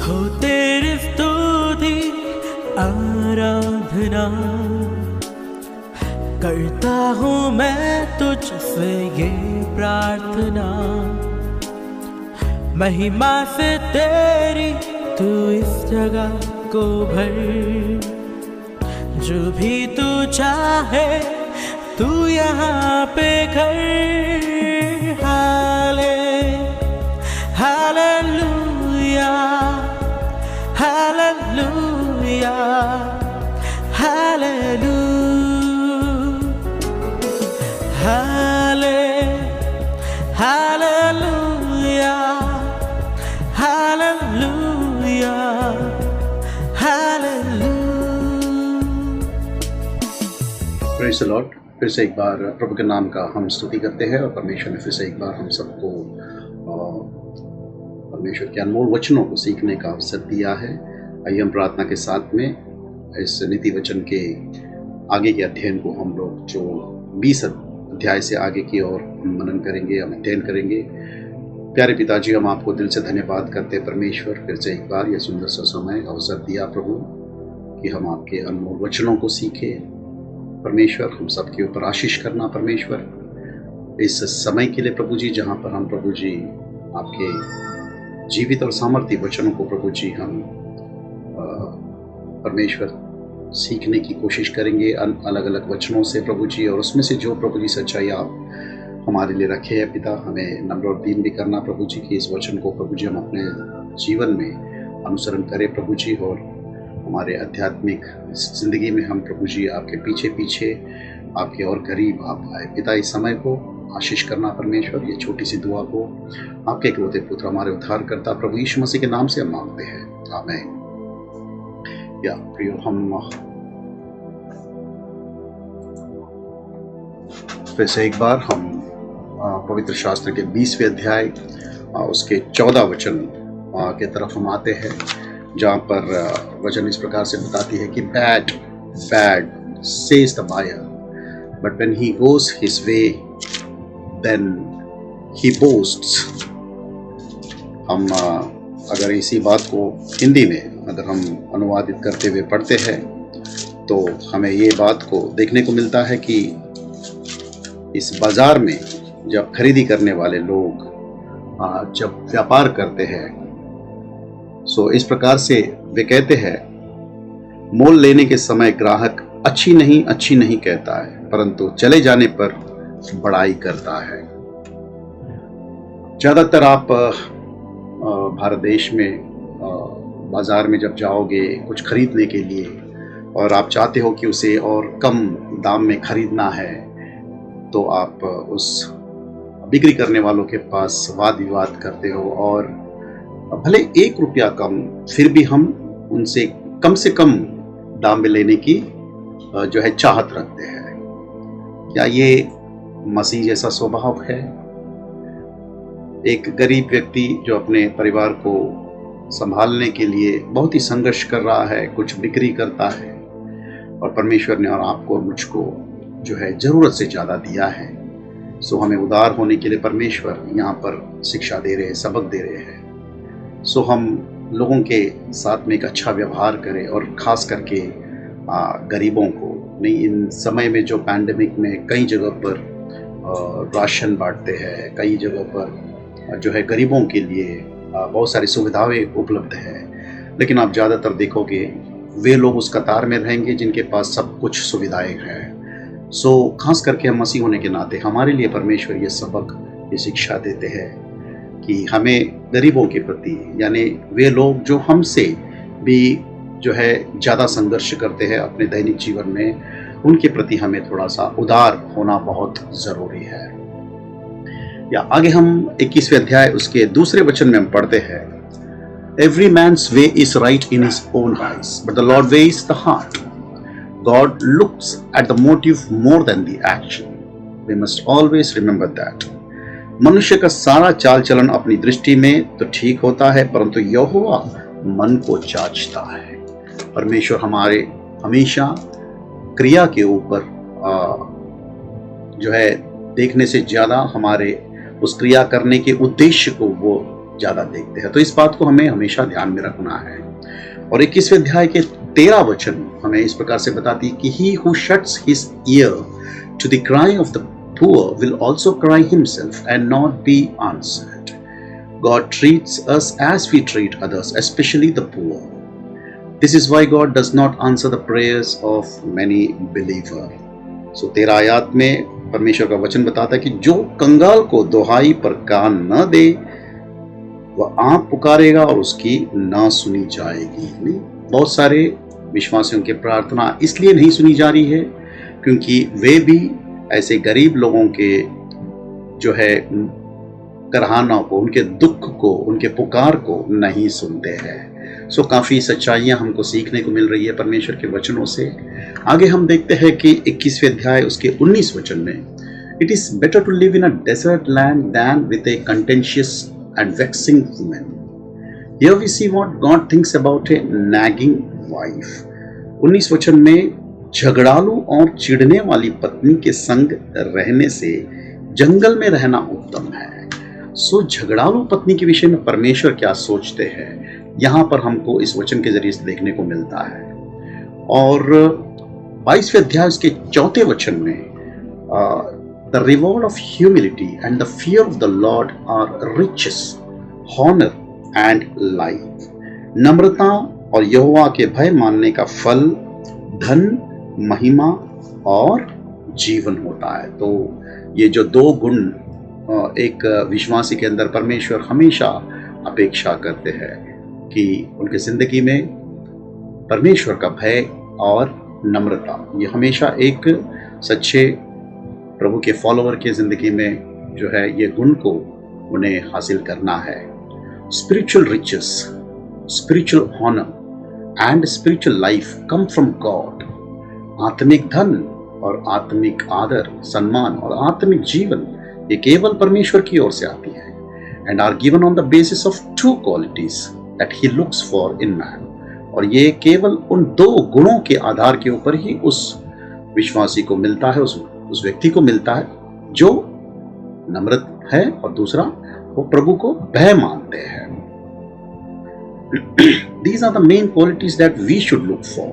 हो तेरी स्तुति आराधना करता हूँ मैं तुझसे ये प्रार्थना, महिमा से तेरी तू इस जगह को भर, जो भी तू चाहे तू यहाँ पे कर। Hallelujah hallelujah hallelujah hallelujah hallelujah hallelujah. Praise the Lord. फिर से एक बार प्रभु के नाम का हम स्तुति करते हैं और परमेश्वर ने फिर से एक बार हम सबको परमेश्वर के अनमोल वचनों को सीखने का अवसर दिया है। आइए हम प्रार्थना के साथ में इस नीति वचन के आगे के अध्ययन को हम लोग जो 20 अध्याय से आगे की ओर हम मनन करेंगे, हम अध्ययन करेंगे। प्यारे पिताजी, हम आपको दिल से धन्यवाद करते हैं परमेश्वर, फिर से एक बार यह सुंदर सा समय अवसर दिया प्रभु कि हम आपके अनमोल वचनों को सीखें। परमेश्वर, हम सबके ऊपर आशीष करना परमेश्वर, इस समय के लिए प्रभु जी, जहाँ पर हम प्रभु जी आपके जीवित और सामर्थ्य वचनों को प्रभु जी हम परमेश्वर सीखने की कोशिश करेंगे अलग अलग वचनों से प्रभु जी, और उसमें से जो प्रभु जी सच्चाई आप हमारे लिए रखे हैं पिता, हमें नम्र और दीन भी करना प्रभु जी की इस वचन को प्रभु जी हम अपने जीवन में अनुसरण करें प्रभु जी, और हमारे आध्यात्मिक जिंदगी में हम प्रभु जी आपके पीछे पीछे आपके और करीब आप आए पिता। इस समय को आशीष करना परमेश्वर, ये छोटी सी दुआ को आपके इकलौते पुत्र हमारे उद्धार करता प्रभु यीशु मसीह के नाम से हम मांगते हैं, आमीन। या प्रियो, हम फिर से एक बार हम पवित्र शास्त्र के 20वें अध्याय उसके 14 वचन के तरफ हम आते हैं, जहाँ पर वचन इस प्रकार से बताती है कि bad bad says the buyer, but when he goes his way then he boasts. हम अगर इसी बात को हिंदी में अगर हम अनुवादित करते हुए पढ़ते हैं तो हमें ये बात को देखने को मिलता है कि इस बाजार में जब खरीदी करने वाले लोग जब व्यापार करते हैं, सो इस प्रकार से वे कहते हैं, मोल लेने के समय ग्राहक अच्छी नहीं कहता है, परंतु चले जाने पर बड़ाई करता है। ज़्यादातर आप भारत देश में बाजार में जब जाओगे कुछ खरीदने के लिए और आप चाहते हो कि उसे और कम दाम में खरीदना है, तो आप उस बिक्री करने वालों के पास वाद विवाद करते हो, और भले 1 रुपया कम, फिर भी हम उनसे से कम दाम में लेने की जो है चाहत रखते हैं। क्या ये मसीह जैसा स्वभाव है? एक गरीब व्यक्ति जो अपने परिवार को संभालने के लिए बहुत ही संघर्ष कर रहा है, कुछ बिक्री करता है, और परमेश्वर ने और आपको और मुझको जो है ज़रूरत से ज़्यादा दिया है। सो हमें उदार होने के लिए परमेश्वर यहाँ पर शिक्षा दे रहे हैं, सबक दे रहे हैं। सो हम लोगों के साथ में एक अच्छा व्यवहार करें, और ख़ास करके गरीबों को। नहीं, इन समय में जो पैंडेमिक में कई जगह पर राशन बांटते हैं, कई जगह पर जो है गरीबों के लिए बहुत सारी सुविधाएं उपलब्ध हैं, लेकिन आप ज़्यादातर देखोगे वे लोग उस कतार में रहेंगे जिनके पास सब कुछ सुविधाएं हैं। सो खास करके हम मसीह होने के नाते हमारे लिए परमेश्वर ये सबक, ये शिक्षा देते हैं कि हमें गरीबों के प्रति, यानी वे लोग जो हमसे भी जो है ज़्यादा संघर्ष करते हैं अपने दैनिक जीवन में, उनके प्रति हमें थोड़ा सा उदार होना बहुत ज़रूरी है। या आगे हम 21वें अध्याय उसके 2 वचन में हम पढ़ते हैं, Every man's way is right in his own eyes, but the Lord weighs the heart. God looks at the motive more than the action. We must always remember that. मनुष्य का सारा चाल चलन अपनी दृष्टि में तो ठीक होता है, परंतु यहोवा मन को जांचता है। परमेश्वर हमारे हमेशा क्रिया के ऊपर जो है देखने से ज़्यादा हमारे उस क्रिया करने के उद्देश्य को वो ज्यादा देखते हैं। तो इस बात को हमें हमेशा ध्यान में रखना है। और 21वें अध्याय के 13 वचन हमें इस प्रकार से बताती है कि he who shuts his ear to the cry of the poor will also cry himself and not be answered. God treats us as we treat others, especially the poor. This is why God does not answer the prayers of many believers. So 13 आयत में परमेश्वर का वचन बताता है कि जो कंगाल को दोहाई पर कान न दे वह आप पुकारेगा और उसकी ना सुनी जाएगी। बहुत सारे विश्वासियों की प्रार्थना इसलिए नहीं सुनी जा रही है क्योंकि वे भी ऐसे गरीब लोगों के जो है कराहना को, उनके दुख को, उनके पुकार को नहीं सुनते हैं। सो काफ़ी सच्चाइयाँ हमको सीखने को मिल रही है परमेश्वर के वचनों से। आगे हम देखते हैं कि 21वें अध्याय उसके 19 वचन में it is better to live in a desert land than with a contentious and vexing women. Here we see what God thinks about a nagging wife. 19 वचन में झगड़ालू और चिढ़ने वाली पत्नी के संग रहने से जंगल में रहना उत्तम है। सो झगड़ालू पत्नी के विषय में परमेश्वर क्या सोचते हैं, यहाँ पर हमको इस वचन के जरिए से देखने को मिलता है। और 22वें अध्याय के 4 वचन में The reward of humility and the fear of the Lord are riches, honor and life. नम्रता और यहोवा के भय मानने का फल धन, महिमा और जीवन होता है। तो ये जो 2 गुण एक विश्वासी के अंदर परमेश्वर हमेशा अपेक्षा करते हैं कि उनके जिंदगी में परमेश्वर का भय और नम्रता, ये हमेशा एक सच्चे प्रभु के फॉलोवर के जिंदगी में जो है ये गुण को उन्हें हासिल करना है। Spiritual riches, spiritual honour and spiritual life come from God. आत्मिक धन और आत्मिक आदर, सम्मान और आत्मिक जीवन ये केवल परमेश्वर की ओर से आती है and are given on the basis of 2 qualities that he looks for in man. और ये केवल उन 2 गुणों के आधार के ऊपर ही उस विश्वासी को मिलता है, उस व्यक्ति को मिलता है जो नम्र है और दूसरा वो प्रभु को भय मानते हैं। These are the main qualities that we should look for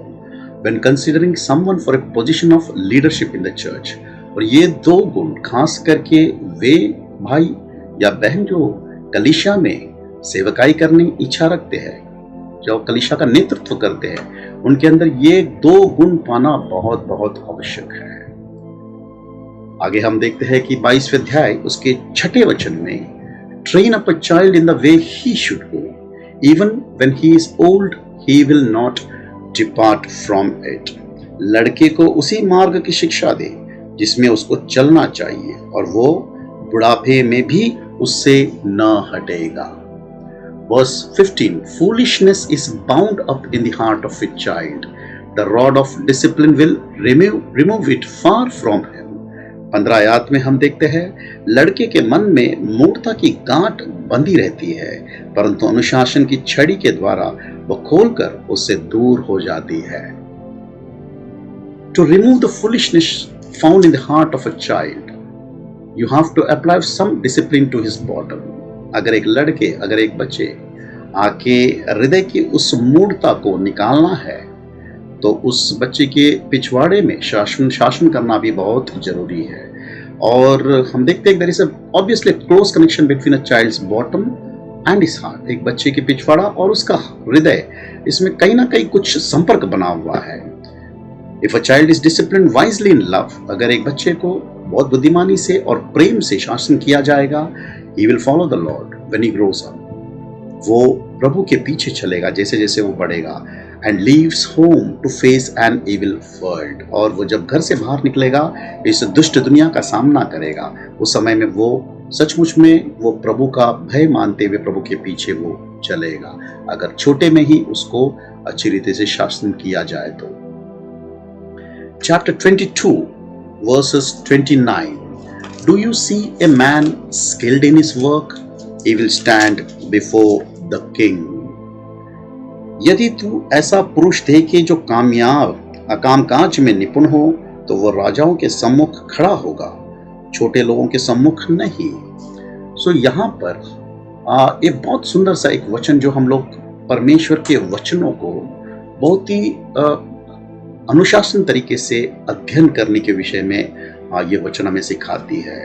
when considering someone for a position of leadership in the church. और ये 2 गुण खास करके वे भाई या बहन जो कलीसिया में सेवकाई करने की इच्छा रखते हैं, जो कलीसिया का नेतृत्व करते हैं, उनके अंदर ये 2 गुण पाना बहुत बहुत आवश्यक है। आगे हम देखते हैं कि 22वें अध्याय उसके 6 वचन में train up a child in the way he should go, even when he is old he will not depart from it. लड़के को उसी मार्ग की शिक्षा दे जिसमें उसको चलना चाहिए और वो बुढ़ापे में भी उससे न हटेगा। Verse 15, foolishness is bound up in the heart of a child. The rod of discipline will remove it far from him. 15 आयत में हम देखते हैं लड़के के मन में मूर्खता की गांठ बंधी रहती है, परंतु अनुशासन की छड़ी के द्वारा वह खोलकर उससे दूर हो जाती है। To remove the foolishness found in the heart of a child, you have to apply some discipline to his bottom. अगर एक लड़के, अगर एक बच्चे आके हृदय की उस मूर्खता को निकालना है तो उस बच्चे के पिछवाड़े में शासन करना भी बहुत जरूरी है। और हम देखते हैं there is obviously close connection between a child's bottom and his heart. एक बच्चे के पिछवाड़ा और उसका हृदय, इसमें कहीं ना कहीं कुछ संपर्क बना हुआ है। If a child is disciplined wisely in love, अगर एक बच्चे को बहुत बुद्धिमानी से और प्रेम से शासन किया जाएगा, he will follow the Lord when he grows up. वो प्रभु के पीछे चलेगा जैसे जैसे वो बढ़ेगा and leaves home to face an evil world. और वो जब घर से बाहर निकलेगा, इस दुष्ट दुनिया का सामना करेगा, उस समय में वो सचमुच में वो प्रभु का भय मानते हुए प्रभु के पीछे वो चलेगा, अगर छोटे में ही उसको अच्छी रीति से शासन किया जाए तो। Chapter 22 verses 29. Do you see a man skilled in his work? He will stand before the king. यदि तू ऐसा पुरुष देखे जो कामकाज में निपुण हो, तो वो राजाओं के सम्मुख खड़ा होगा, छोटे लोगों के सम्मुख नहीं। सो यहाँ पर ये बहुत सुंदर सा एक वचन जो हम लोग परमेश्वर के वचनों को बहुत ही अनुशासन तरीके से अध्ययन करने के विषय में ये वचन हमें सिखाती है।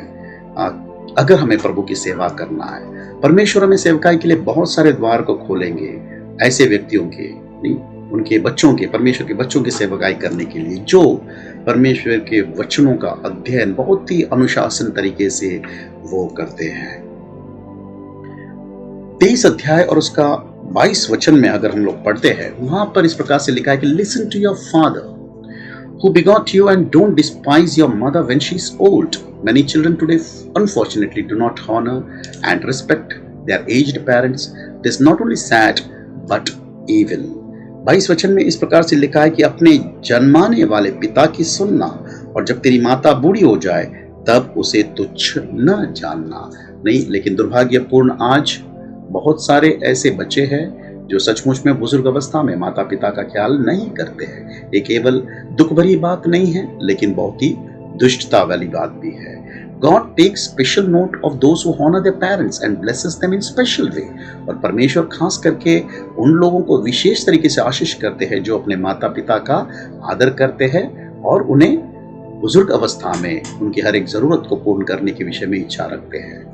अगर हमें प्रभु की सेवा करना है, परमेश्वर हमें सेवकाई के लिए बहुत सारे द्वार को खोलेंगे ऐसे व्यक्तियों के, नहीं, उनके बच्चों के, परमेश्वर के बच्चों की सेवकाई करने के लिए जो परमेश्वर के वचनों का अध्ययन बहुत ही अनुशासन तरीके से वो करते हैं। 23 अध्याय और उसका 22 वचन में अगर हम लोग पढ़ते हैं, वहां पर इस प्रकार से लिखा है कि listen to your father who begot you and don't despise your mother when she's old. Many children today unfortunately do not honor and respect their aged parents. It is not only sad but evil. 22 वचन में इस प्रकार से लिखा है कि अपने जन्माने वाले पिता की सुनना, और जब तेरी माता बूढ़ी हो जाए तब उसे तुच्छ न जानना। नहीं, लेकिन दुर्भाग्यपूर्ण आज बहुत सारे ऐसे बच्चे हैं जो सचमुच में बुजुर्ग अवस्था में माता पिता का ख्याल नहीं करते हैं। ये केवल दुख भरी बात नहीं है, लेकिन बहुत ही दुष्टता वाली बात भी है। God takes special note of those who honor their parents and blesses them in special way. और परमेश्वर खास करके उन लोगों को विशेष तरीके से आशीष करते हैं जो अपने माता पिता का आदर करते हैं और उन्हें बुजुर्ग अवस्था में उनकी हर एक जरूरत को पूर्ण करने के विषय में इच्छा रखते हैं।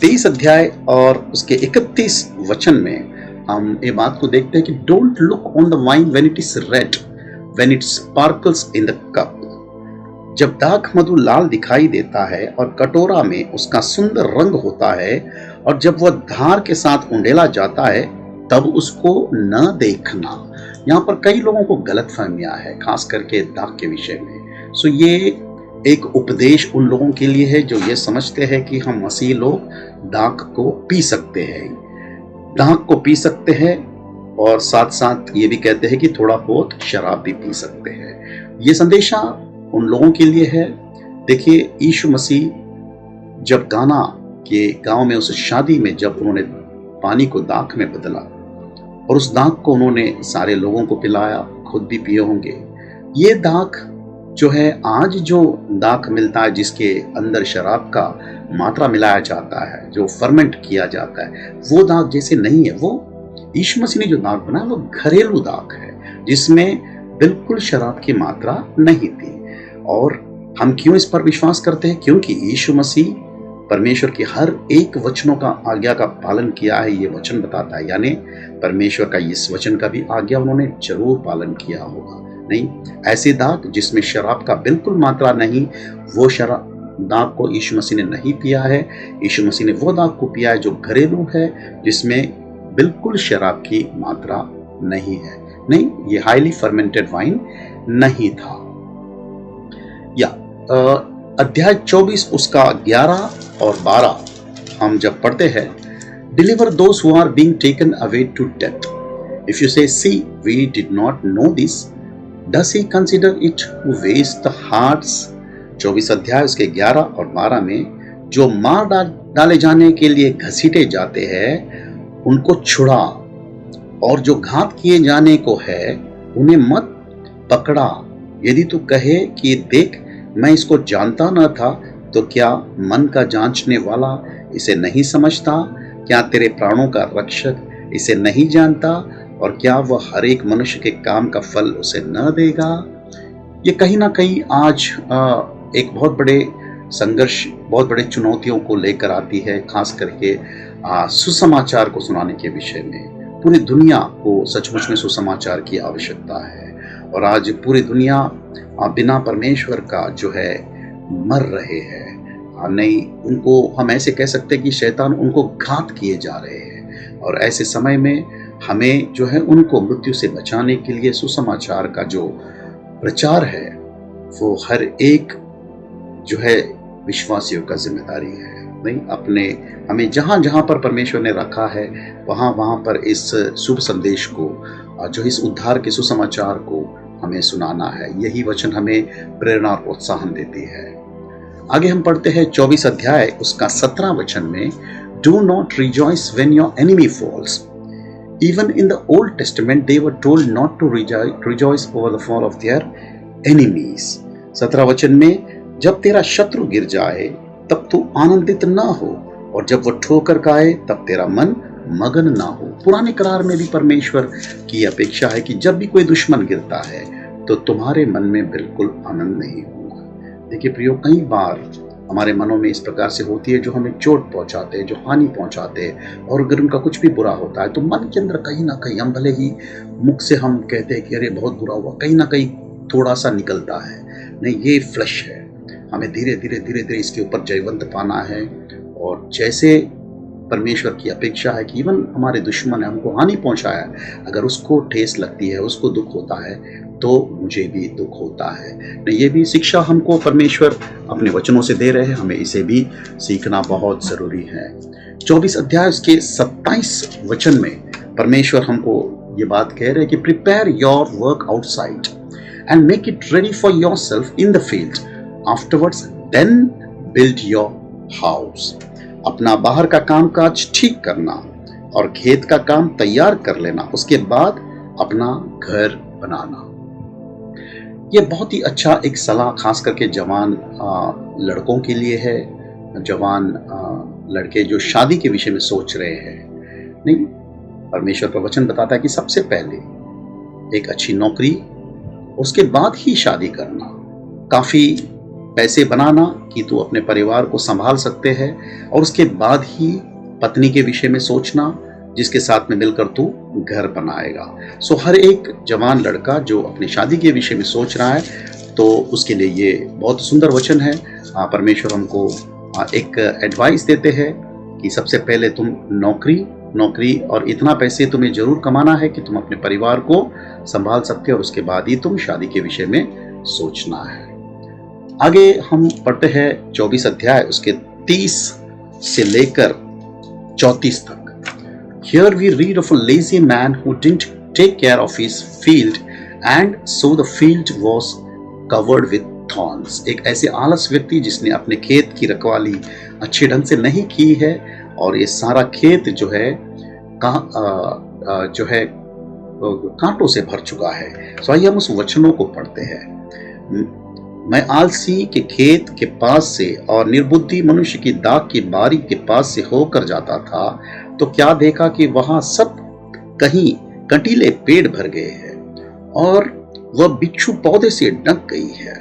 23 अध्याय और उसके 31 वचन में हम ये बात को देखते हैं कि don't look on the wine when it is red, when it sparkles in the cup. जब दाख मधु लाल दिखाई देता है और कटोरा में उसका सुंदर रंग होता है, और जब वह धार के साथ उंडेला जाता है तब उसको न देखना। यहाँ पर कई लोगों को गलतफहमियां है, खास करके दाख के विषय में। सो ये एक उपदेश उन लोगों के लिए है जो ये समझते हैं कि हम मसीह लोग दाख को पी सकते हैं, दाख को पी सकते हैं, और साथ साथ ये भी कहते हैं कि थोड़ा बहुत शराब भी पी सकते हैं। ये संदेशा उन लोगों के लिए है। देखिए, यीशु मसीह जब गाना के गांव में, उस शादी में, जब उन्होंने पानी को दाख में बदला और उस दाख को उन्होंने सारे लोगों को पिलाया, खुद भी पिए होंगे। ये दाख जो है, आज जो दाख मिलता है जिसके अंदर शराब का मात्रा मिलाया जाता है, जो फर्मेंट किया जाता है, वो दाख जैसे नहीं है। वो यीशु मसीह ने जो दाख बनाया वो घरेलू दाख है जिसमें बिल्कुल शराब की मात्रा नहीं थी। और हम क्यों इस पर विश्वास करते हैं? क्योंकि यीशु मसीह परमेश्वर की हर एक वचनों का आज्ञा का पालन किया है, ये वचन बताता है। यानी परमेश्वर का इस वचन का भी आज्ञा उन्होंने जरूर पालन किया होगा। नहीं, ऐसे दाख जिसमें शराब का बिल्कुल मात्रा नहीं, वो शराब दाख को यीशु मसीह ने नहीं पिया है। यीशु मसीह ने वो दाख को पिया है जो घरेलू है, जिसमें बिल्कुल शराब की मात्रा नहीं है। नहीं, ये हाईली फर्मेंटेड वाइन नहीं था। या अध्याय 24 उसका 11 और 12 हम जब पढ़ते हैं, deliver those who are being taken away to death. If you say see we did not know this, does he consider it who weighs the hearts. 24 अध्याय उसके 11 और 12 में जो मार डाले जाने के लिए घसीटे जाते हैं उनको छुड़ा, और जो घात किए जाने को है उन्हें मत पकड़ा। यदि तू कहे कि देख मैं इसको जानता न था, तो क्या मन का जांचने वाला इसे नहीं समझता? क्या तेरे प्राणों का रक्षक इसे नहीं जानता? और क्या वह हर एक मनुष्य के काम का फल उसे न देगा? ये कहीं ना कहीं आज एक बहुत बड़े संघर्ष, बहुत बड़े चुनौतियों को लेकर आती है, खास करके सुसमाचार को सुनाने के विषय में। पूरी दुनिया को सचमुच में सुसमाचार की आवश्यकता है, और आज पूरी दुनिया बिना परमेश्वर का जो है मर रहे हैं। नहीं, उनको हम ऐसे कह सकते हैं कि शैतान उनको घात किए जा रहे हैं, और ऐसे समय में हमें जो है उनको मृत्यु से बचाने के लिए सुसमाचार का जो प्रचार है वो हर एक जो है विश्वासियों का जिम्मेदारी है। नहीं, अपने हमें जहाँ जहाँ पर परमेश्वर ने रखा है वहाँ वहाँ पर इस शुभ संदेश को, जो इस उद्धार के सुसमाचार को हमें सुनाना है। यही वचन हमें प्रेरणा और प्रोत्साहन देती है। आगे हम पढ़ते हैं 24 अध्याय उसका 17 वचन में, do not rejoice when your enemy falls. Even in the Old Testament they were told not to rejoice over the fall of their enemies. 17 वचन में, जब तेरा शत्रु गिर जाए तब तू आनंदित ना हो, और जब वो ठोकर खाए तब तेरा मन मगन ना हो। पुराने करार में भी परमेश्वर की अपेक्षा है कि जब भी कोई दुश्मन गिरता है तो तुम्हारे मन में बिल्कुल आनंद नहीं होगा। देखिए प्रियो, कई बार हमारे मनों में इस प्रकार से होती है जो हमें चोट पहुंचाते हैं, जो हानि पहुंचाते हैं, और अगर उनका कुछ भी बुरा होता है तो मन के अंदर कहीं ना कहीं, हम भले ही मुख से हम कहते हैं कि अरे बहुत बुरा हुआ, कहीं ना कहीं थोड़ा सा निकलता है, नहीं ये फ्लैश है, हमें धीरे धीरे धीरे धीरे इसके ऊपर जयवंत पाना है। और जैसे परमेश्वर की अपेक्षा है कि इवन हमारे दुश्मन ने हमको हानि पहुंचाया है, अगर उसको ठेस लगती है, उसको दुख होता है, तो मुझे भी दुख होता है। नहीं, ये भी शिक्षा हमको परमेश्वर अपने वचनों से दे रहे हैं, हमें इसे भी सीखना बहुत जरूरी है। 24 अध्याय उसके 27 वचन में परमेश्वर हमको ये बात कह रहे हैं कि prepare your work outside and make it ready for yourself in the field, afterwards then build your house. अपना बाहर का कामकाज ठीक करना और खेत का काम तैयार कर लेना, उसके बाद अपना घर बनाना। यह बहुत ही अच्छा एक सलाह खास करके जवान लड़कों के लिए है, जवान लड़के जो शादी के विषय में सोच रहे हैं। नहीं, परमेश्वर का वचन बताता है कि सबसे पहले एक अच्छी नौकरी, उसके बाद ही शादी करना, काफी पैसे बनाना कि तू अपने परिवार को संभाल सकते हैं, और उसके बाद ही पत्नी के विषय में सोचना जिसके साथ में मिलकर तू घर बनाएगा। सो हर एक जवान लड़का जो अपनी शादी के विषय में सोच रहा है तो उसके लिए ये बहुत सुंदर वचन है। परमेश्वर हमको एक एडवाइस देते हैं कि सबसे पहले तुम नौकरी और इतना पैसे तुम्हें जरूर कमाना है कि तुम अपने परिवार को संभाल सकते हो, और उसके बाद ही तुम शादी के विषय में सोचना है। आगे हम पढ़ते हैं 24 अध्याय उसके 30 से लेकर 34 तक। Here we read of a lazy man who didn't take care of his field and so the field was covered with thorns। एक ऐसे आलस व्यक्ति जिसने अपने खेत की रखवाली अच्छे ढंग से नहीं की है, और ये सारा खेत जो है कांटों से भर चुका है। सो आइए हम उस वचनों को पढ़ते हैं। मैं आलसी के खेत के पास से और निर्बुद्धि मनुष्य की दाख की बारी के पास से होकर जाता था, तो क्या देखा कि वहां सब कहीं कंटीले पेड़ भर गए हैं, और वह बिच्छू पौधे से ढक गई है,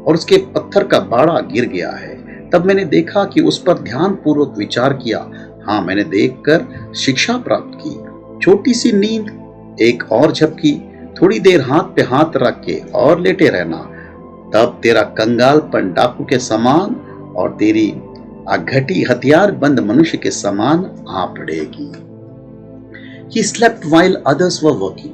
और उसके पत्थर का बाड़ा गिर गया है। तब मैंने देखा कि उस पर ध्यान पूर्वक विचार किया। हाँ, मैंने देखकर शिक्षा प्राप्त की। छोटी सी नींद, एक और झपकी, थोड़ी देर हाथ पे हाथ रख के और लेटे रहना, तब तेरा कंगालपन डाकू के समान और तेरी घटी हथियार बंद मनुष्य के समान आ पड़ेगी। He slept while others were working।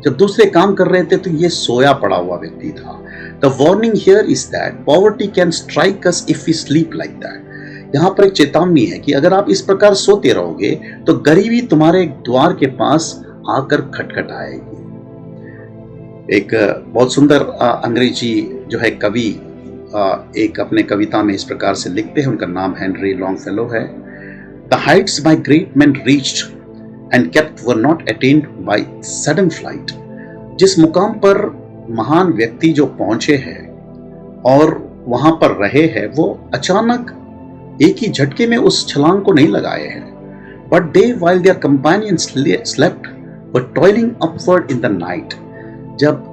जब दूसरे काम कर रहे थे तो ये सोया पड़ा हुआ व्यक्ति था। The warning here is that poverty can strike us if we sleep like that। यहाँ पर एक चेतावनी है कि अगर आप इस प्रकार सोते रहोगे तो गरीबी तुम्हारे द्वार के पास आकर खटखटाएगी। एक बहुत सुंदर अंग्रेजी जो है कवि एक अपने कविता में इस प्रकार से लिखते हैं, उनका नाम हेनरी लॉन्गफेलो है। The heights by great man reached and kept were not attained by sudden flight. जिस मुकाम पर महान व्यक्ति जो पहुंचे हैं और वहां पर रहे हैं, वो अचानक एक ही झटके में उस छलांग को नहीं लगाए हैं, but they while their companions slept were toiling upward in the night. जब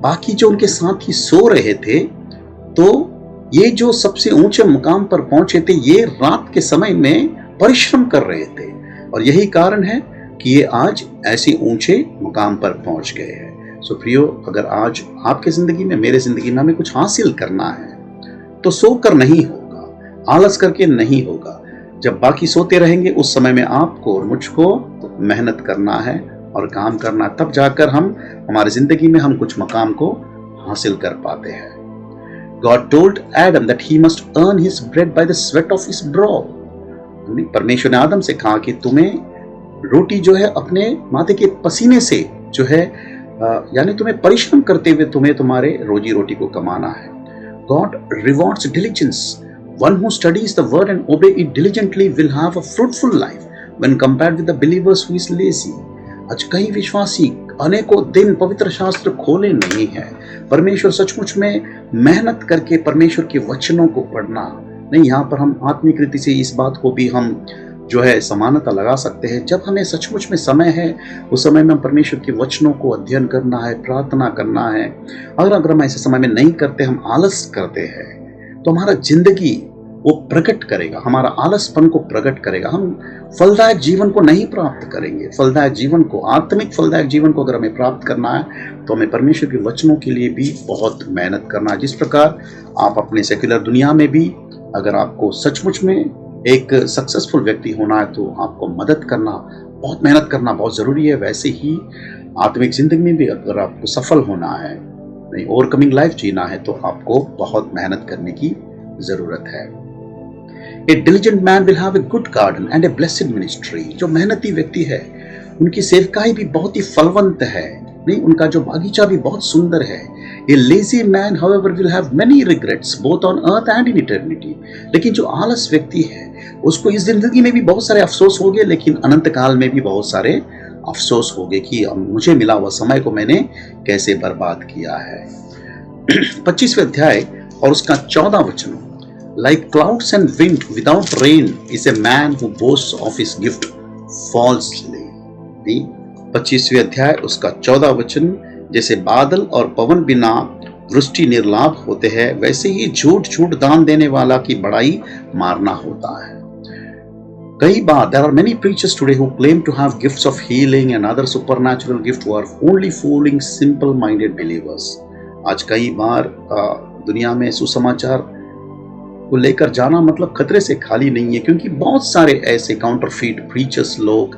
बाकी जो उनके साथ ही सो रहे थे, तो ये जो सबसे ऊंचे मुकाम पर पहुंचे थे, ये रात के समय में परिश्रम कर रहे थे, और यही कारण है कि ये आज ऐसे ऊंचे मुकाम पर पहुंच गए हैं। सो प्रियो, अगर आज आपके जिंदगी में, मेरे जिंदगी में हमें कुछ हासिल करना है तो सोकर नहीं होगा, आलस करके नहीं होगा। जब बाकी सोते रहेंगे उस समय में आपको और मुझको मेहनत करना है और काम करना, तब जाकर हम हमारी जिंदगी में हम कुछ मकाम को हासिल कर पाते हैं। God told Adam that he must earn his bread by the sweat of his brow। परमेश्वर ने आदम से कहा कि तुम्हें रोटी जो है अपने माथे के पसीने से जो है, यानी तुम्हें परिश्रम करते हुए तुम्हें तुम्हारे रोजी रोटी को कमाना है। God rewards diligence। One who studies the word and obey it diligently will have a fruitful life when compared with the believers who is lazy। आज कई विश्वासी अनेकों दिन पवित्र शास्त्र खोले नहीं है। परमेश्वर सचमुच में मेहनत करके परमेश्वर के वचनों को पढ़ना, नहीं, यहाँ पर हम आत्मिक रीति से इस बात को भी हम जो है समानता लगा सकते हैं। जब हमें सचमुच में समय है, उस समय में हम परमेश्वर के वचनों को अध्ययन करना है, प्रार्थना करना है। अगर हम ऐसे समय में नहीं करते, हम आलस करते हैं, तो हमारा जिंदगी वो प्रकट करेगा, हमारा आलसपन को प्रकट करेगा। हम फलदायक जीवन को नहीं प्राप्त करेंगे। फलदायक जीवन को, आत्मिक फलदायक जीवन को अगर हमें प्राप्त करना है तो हमें परमेश्वर के वचनों के लिए भी बहुत मेहनत करना है। जिस प्रकार आप अपने सेक्युलर दुनिया में भी, अगर आपको सचमुच में एक सक्सेसफुल व्यक्ति होना है तो आपको मदद करना, बहुत मेहनत करना बहुत ज़रूरी है, वैसे ही आत्मिक जिंदगी में भी अगर आपको सफल होना है, नहीं ओवरकमिंग लाइफ जीना है, तो आपको बहुत मेहनत करने की ज़रूरत है। A diligent man will have a good garden and a blessed ministry। जो मेहनती व्यक्ति है उनकी सेवकाई भी बहुत ही फलवंत है, नहीं उनका जो बागीचा भी बहुत सुंदर है। A lazy man however will have many regrets both on earth and in eternity। लेकिन जो आलस व्यक्ति है उसको इस जिंदगी में भी बहुत सारे अफसोस होंगे, लेकिन अनंत काल में भी बहुत सारे अफसोस होंगे कि मुझे मिला हुआ समय को मैंने कैसे बर्बाद किया है। 25वें अध्याय और उसका 14 वचन। Like clouds and wind without rain is a man who boasts of his gift falsely। 25वें अध्याय उसका 14 वचन। जैसे बादल और पवन बिना वृष्टि निर्लाभ होते हैं, वैसे ही झूठ झूठ दान देने वाला की बड़ाई मारना होता है। कई बार there are many preachers today who claim to have gifts of healing and other supernatural gifts who are only fooling simple minded believers। आज कई बार दुनिया में सुसमाचार को लेकर जाना मतलब खतरे से खाली नहीं है, क्योंकि बहुत सारे ऐसे काउंटरफीट प्रीचर्स लोग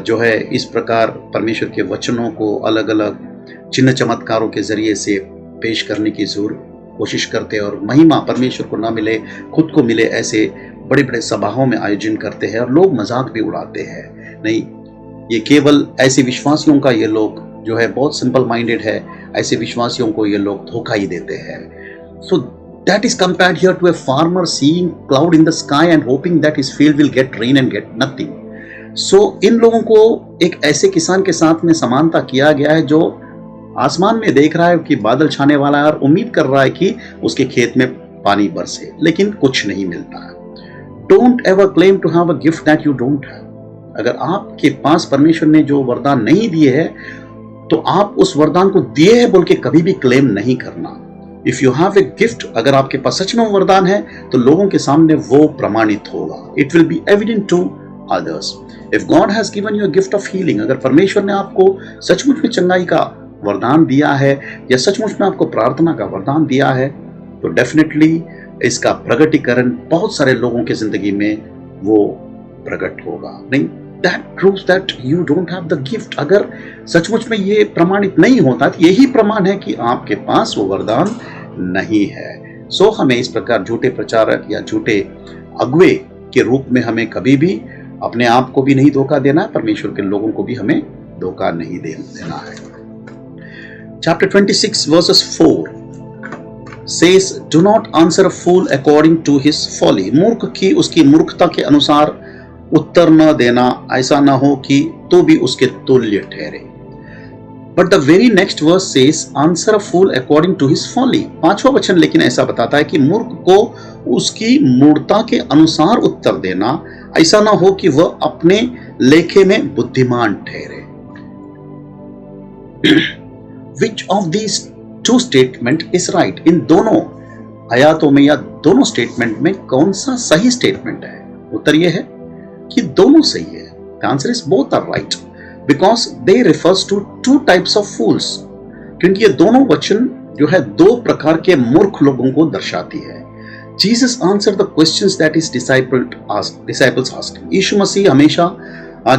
जो है इस प्रकार परमेश्वर के वचनों को अलग अलग चिन्ह चमत्कारों के जरिए से पेश करने की जरूर कोशिश करते हैं, और महिमा परमेश्वर को ना मिले खुद को मिले ऐसे बड़े बड़े सभाओं में आयोजन करते हैं, और लोग मजाक भी उड़ाते हैं। नहीं, ये केवल ऐसे विश्वासियों का, ये लोग जो है बहुत सिंपल माइंडेड है, ऐसे विश्वासियों को ये लोग धोखा ही देते हैं। सो that is compared here to a farmer seeing cloud in the sky and hoping that his field will get rain and get nothing। so इन लोगों को एक ऐसे किसान के साथ में समानता किया गया है जो आसमान में देख रहा है कि बादल छाने वाला है और उम्मीद कर रहा है कि उसके खेत में पानी बरसे, लेकिन कुछ नहीं मिलता है। Don't ever claim to have a gift that you don't have। अगर आपके पास परमेश्वर ने जो वरदान नहीं दिए है तो आप उस वरदान को दिए है बोल के कभी भी क्लेम नहीं करना। If you have a gift, अगर आपके पास सच में वरदान है तो लोगों के सामने वो प्रमाणित होगा। It will be evident to others. If God has given you a gift of healing, अगर परमेश्वर ने आपको सचमुच में चंगाई का वरदान दिया है या सचमुच में आपको प्रार्थना का वरदान दिया है, तो डेफिनेटली इसका प्रगटीकरण बहुत सारे लोगों की जिंदगी में वो प्रकट होगा। नहीं, that proves that you don't have the gift। अगर सचमुच में ये प्रमाणित नहीं होता तो यही प्रमाण है कि आपके पास वो वरदान नहीं है। सो हमें इस प्रकार झूठे प्रचारक या झूठे अगुवे के रूप में हमें कभी भी अपने आप को भी नहीं धोखा देना है, परमेश्वर के लोगों को भी हमें धोखा नहीं देना है। Chapter 26 verses 4 says, Do not answer a fool according to his folly। मूर्ख की उसकी मूर्खता के अनुसार उत्तर न देना, ऐसा न हो कि तो भी उसके तुल्य ठहरे। But the very next verse says answer a fool according to his folly. 5वां वचन लेकिन ऐसा बताता है कि मूर्ख को उसकी मूर्खता के अनुसार उत्तर देना, ऐसा न हो कि वह अपने लेखे में बुद्धिमान ठहरे। Which of these two statement is right. इन दोनों आयातों में या दोनों स्टेटमेंट में कौन सा सही स्टेटमेंट है? उत्तर यह है कि दोनों सही है। The answer is both are right because they refers to two types of fools। क्योंकि ये दोनों वचन जो है दो प्रकार के मूर्ख लोगों को दर्शाती है। Jesus answered the questions that his disciples asked। यीशु मसीह हमेशा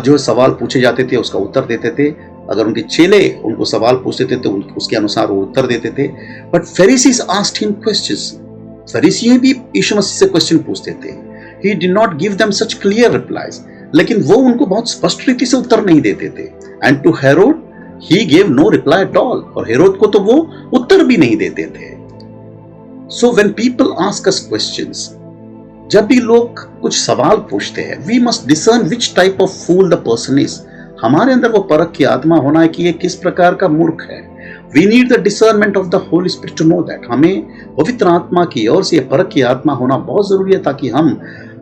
जो सवाल पूछे जाते थे उसका उत्तर देते थे। अगर उनके चेले उनको सवाल पूछते थे तो उसके अनुसार वो उत्तर देते थे। But Pharisees asked him questions. फरीसी भी यीशु मसीह से क्वेश्चन पूछते थे। He did not give them such clear replies। लेकिन वो उनको बहुत स्पष्ट रीति से उत्तर नहीं देते थे। And to Herod, he gave no reply at all। और हेरोद को तो वो उत्तर भी नहीं देते थे। So when people ask us questions, जब भी लोग कुछ सवाल पूछते हैं, we must discern which type of fool the person is। हमारे अंदर वो परख की आत्मा होना है कि ये किस प्रकार का मूर्ख है। We need the discernment of the Holy Spirit to know that. हमें पवित्र आत्मा की ओर से परख की आत्मा होना बहुत जरूरी है, ताकि हम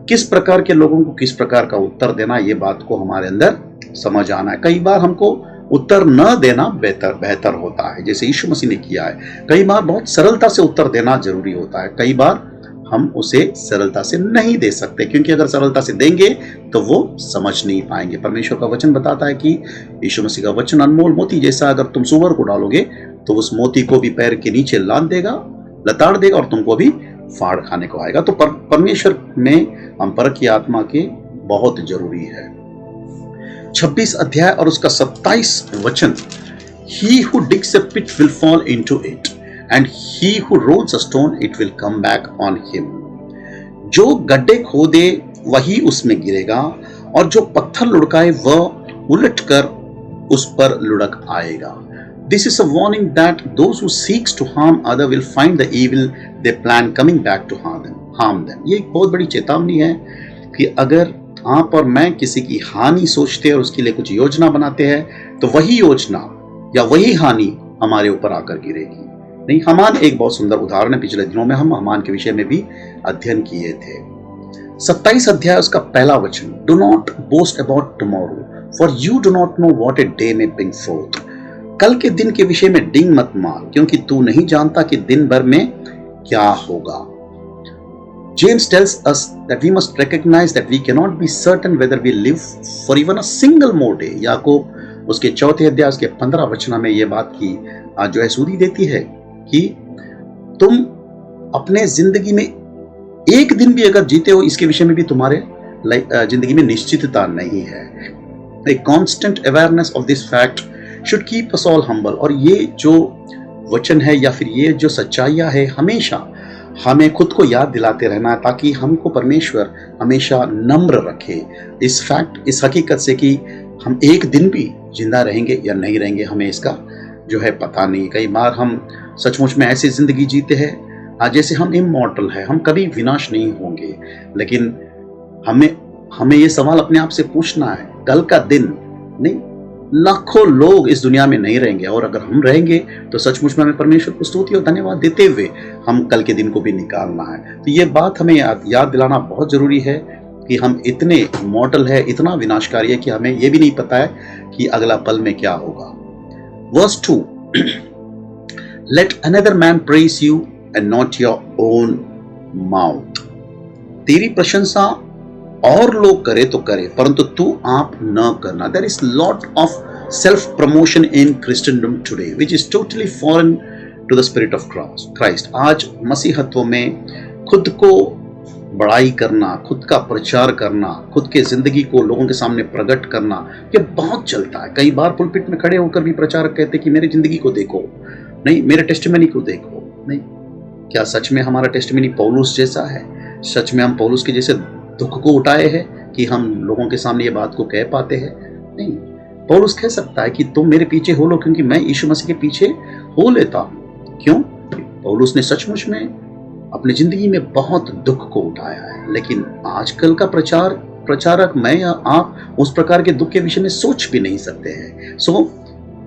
किस प्रकार के लोगों को किस प्रकार का उत्तर देना, ये बात को हमारे अंदर समझ आना है। कई बार हमको उत्तर न देना बेहतर होता है, जैसे यीशु मसीह ने किया है। कई बार बहुत सरलता से उत्तर देना जरूरी होता है, कई बार हम उसे सरलता से नहीं दे सकते, क्योंकि अगर सरलता से देंगे तो वो समझ नहीं पाएंगे। परमेश्वर का वचन बताता है कि यीशु मसीह का वचन अनमोल मोती जैसा, अगर तुम सुअर को डालोगे तो उस मोती को भी पैर के नीचे लाद देगा, लताड़ देगा और तुमको भी फाड़ खाने को आएगा। तो परमेश्वर में हम परख की आत्मा के बहुत जरूरी है। 26 अध्याय और उसका 27 वचन, He who digs a pit will fall into it, and he who rolls a stone it will come back on him। जो गड्ढे खोदे वही उसमें गिरेगा, और जो पत्थर लुढ़काए वह उलट कर उस पर लुढ़क आएगा। This is a warning that those who seeks to harm other will find the evil they plan coming back to harm them। ये एक बहुत बड़ी चेतावनी है कि अगर आप और मैं किसी की हानि सोचते हैं और उसके लिए कुछ योजना बनाते हैं, तो वही योजना या वही हानि हमारे ऊपर आकर गिरेगी। नहीं, हामान एक बहुत सुंदर उदाहरण है। पिछले दिनों में हम हामान के विषय में भी अध्ययन किए थे। 27 अध्याय उसका पहला वचन, do not boast about tomorrow for you do not know what a day में ब्रिंग फोर्थ। कल के दिन के विषय में डिंग मत मार, क्योंकि तू नहीं जानता कि दिन भर में क्या होगा। James tells us that we must recognize that we cannot be certain whether we live for even a single more day। याकूब उसके 4 अध्याय उसके 15 वचन में ये बात की जो है सूरी देती है कि तुम अपने जिंदगी में एक दिन भी अगर जीते हो, इसके विषय में भी तुम्हारे जिंदगी में निश्चितता नहीं है। A constant awareness of this fact should keep us all humble। और ये जो वचन है या फिर ये जो सच्चाइयाँ है, हमेशा हमें खुद को याद दिलाते रहना है, ताकि हमको परमेश्वर हमेशा नम्र रखे इस फैक्ट, इस हकीकत से कि हम एक दिन भी जिंदा रहेंगे या नहीं रहेंगे, हमें इसका जो है पता नहीं। कई बार हम सचमुच में ऐसी जिंदगी जीते हैं जैसे हम इमॉर्टल है, हम कभी विनाश नहीं होंगे। लेकिन हमें ये सवाल अपने आप से पूछना है, कल का दिन नहीं, लाखों लोग इस दुनिया में नहीं रहेंगे, और अगर हम रहेंगे तो सचमुच में हमें परमेश्वर को स्तुति और धन्यवाद देते हुए हम कल के दिन को भी निकालना है। तो ये बात हमें याद दिलाना बहुत जरूरी है कि हम इतने मॉडल है, इतना विनाशकारी है कि हमें ये भी नहीं पता है कि अगला पल में क्या होगा। Verse 2, let another man praise you and not your own mouth. तेरी प्रशंसा और लोग करे तो करे, परंतु तू आप न करना। There is lot of self promotion in Christendom today which is totally foreign to the spirit of Christ. आज मसीहत्व में खुद को बड़ाई करना, खुद का प्रचार करना, खुद के जिंदगी को लोगों के सामने प्रकट करना, ये बहुत चलता है। कई बार पुलपिट में खड़े होकर भी प्रचारक कहते कि मेरी जिंदगी को देखो, नहीं मेरे टेस्टिमनी को देखो। नहीं, क्या सच में हमारा टेस्टिमनी पौलुस जैसा है? सच में हम पौलुस के जैसे दुख को उठाए हैं कि हम लोगों के सामने ये बात को कह पाते हैं? नहीं, पौलुस कह सकता है कि तुम मेरे पीछे हो लो, क्योंकि मैं यीशु मसीह के पीछे हो लेता हूं। क्यों? पौलुस ने सचमुच में अपनी जिंदगी में बहुत दुख को उठाया है। लेकिन आजकल का प्रचारक मैं या आप उस प्रकार के दुख के विषय में सोच भी नहीं सकते हैं। सो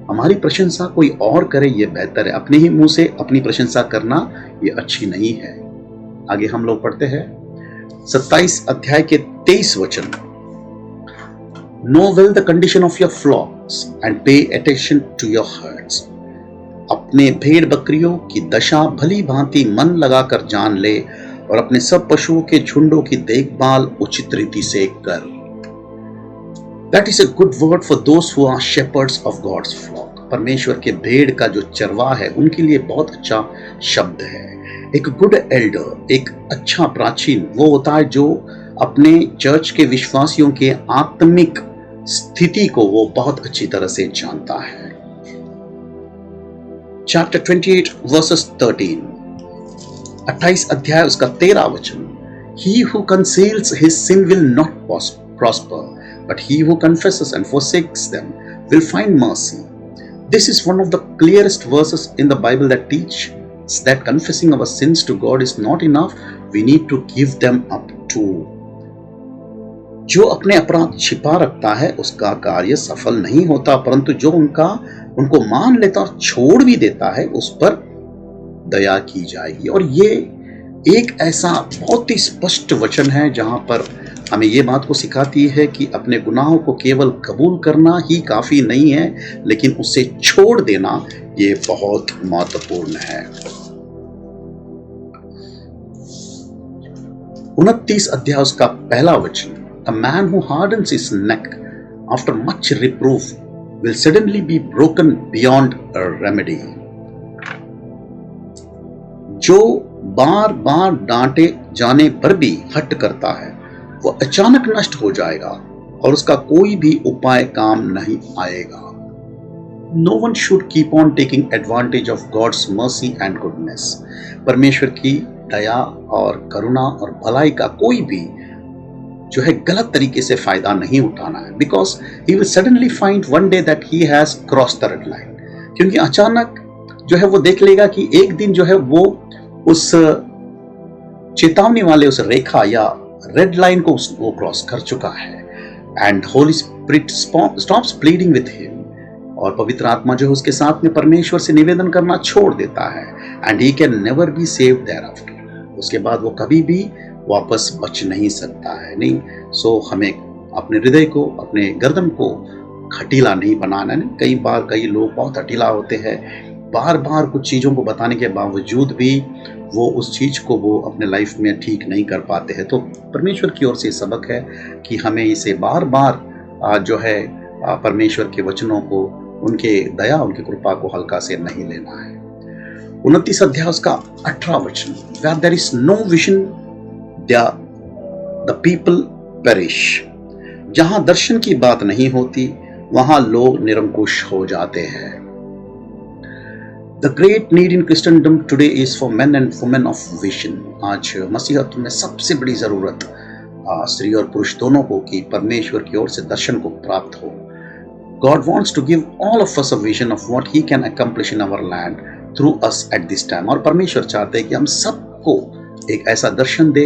हमारी प्रशंसा कोई और करे ये बेहतर है। अपने ही मुंह से अपनी प्रशंसा करना ये अच्छी नहीं है। आगे हम लोग पढ़ते हैं 27 अध्याय के 23 वचन, know well the condition of your flocks and pay attention to your hearts. अपने भेड़ बकरियों की दशा भली भांति मन लगाकर जान ले, और अपने सब पशुओं के झुंडों की देखभाल उचित रीति से कर। That is a good word for those who are shepherds of God's flock। परमेश्वर के भेड़ का जो चरवाह है उनके लिए बहुत अच्छा शब्द है। एक गुड एल्डर, एक अच्छा प्राचीन वो होता है जो अपने चर्च के विश्वासियों के आत्मिक स्थिति को वो बहुत अच्छी तरह से जानता है। चैप्टर 28 वर्सेस 13, 28 अध्याय उसका 13 वचन, He who conceals his sin will not prosper, but he who confesses and forsakes them will find mercy। This is one of the clearest verses in the Bible that teach that confessing our sins to God is not enough, we need to give them up too। जो अपने अपराध छिपा रखता है उसका कार्य सफल नहीं होता, परंतु जो उनको मान लेता और छोड़ भी देता है उस पर दया की जाएगी। और ये एक ऐसा बहुत ही स्पष्ट वचन है जहां पर हमें ये बात को सिखाती है कि अपने गुनाहों को केवल कबूल करना ही काफी नहीं है, लेकिन उसे छोड़ देना ये बहुत महत्वपूर्ण है। 29 अध्याय उसका पहला वचन, A man who hardens his neck after much reproof will suddenly be broken beyond a remedy. जो बार बार डांटे जाने पर भी हट करता है वो अचानक नष्ट हो जाएगा और उसका कोई भी उपाय काम नहीं आएगा। No one should keep on taking advantage of God's mercy and goodness. परमेश्वर की दया और करुणा और भलाई का कोई भी जो है गलत तरीके से फायदा नहीं उठाना है, because he will suddenly find one day that he has cross the red line. क्योंकि अचानक जो है वो देख लेगा कि एक दिन जो है वो उस चेतावनी वाले उस रेखा या रेड लाइन को वो क्रॉस कर चुका है। And Holi spirit stops pleading with him, और पवित्र आत्मा जो है उसके साथ में परमेश्वर से निवेदन करना छोड़ देता है। And he can never be saved thereafter, उसके बाद वो कभी भी वापस बच नहीं सकता है। नहीं, सो हमें अपने हृदय को, अपने गर्दन को खटीला नहीं बनाना है। कई बार कई लोग बहुत हटीला होते हैं, बार बार कुछ चीज़ों को बताने के बावजूद भी वो उस चीज़ को वो अपने लाइफ में ठीक नहीं कर पाते हैं। तो परमेश्वर की ओर से सबक है कि हमें इसे बार बार जो है परमेश्वर के वचनों को, उनके दया, उनकी कृपा को हल्का से नहीं लेना है। 29 अध्याय उसका 18 वचन, Where there is no vision the people perish. जहां दर्शन की बात नहीं होती वहां लोग निरंकुश हो जाते हैं। The great need in Christendom today is for men and women of vision. आज मसीहत में सबसे बड़ी जरूरत स्त्री और पुरुष दोनों को कि परमेश्वर की ओर से दर्शन को प्राप्त हो। God wants to give all of us a vision of what He can accomplish in our land through us at this time. और परमेश्वर चाहते हैं कि हम सबको एक ऐसा दर्शन दे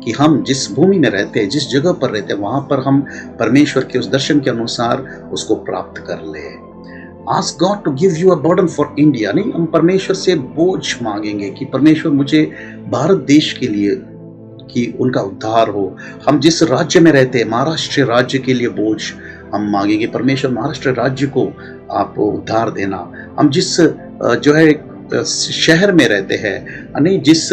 कि हम जिस भूमि में रहते हैं, जिस जगह पर रहते हैं, वहां पर हम परमेश्वर के उस दर्शन के अनुसार उसको प्राप्त कर ले। Ask God to give you a burden for India. नहीं, हम परमेश्वर से बोझ मांगेंगे कि परमेश्वर मुझे भारत देश के लिए कि उनका उद्धार हो। हम जिस राज्य में रहते हैं, महाराष्ट्र राज्य के लिए बोझ हम मांगेंगे, परमेश्वर महाराष्ट्र राज्य को आप उद्धार देना। हम जिस जो है शहर में रहते हैं, नहीं जिस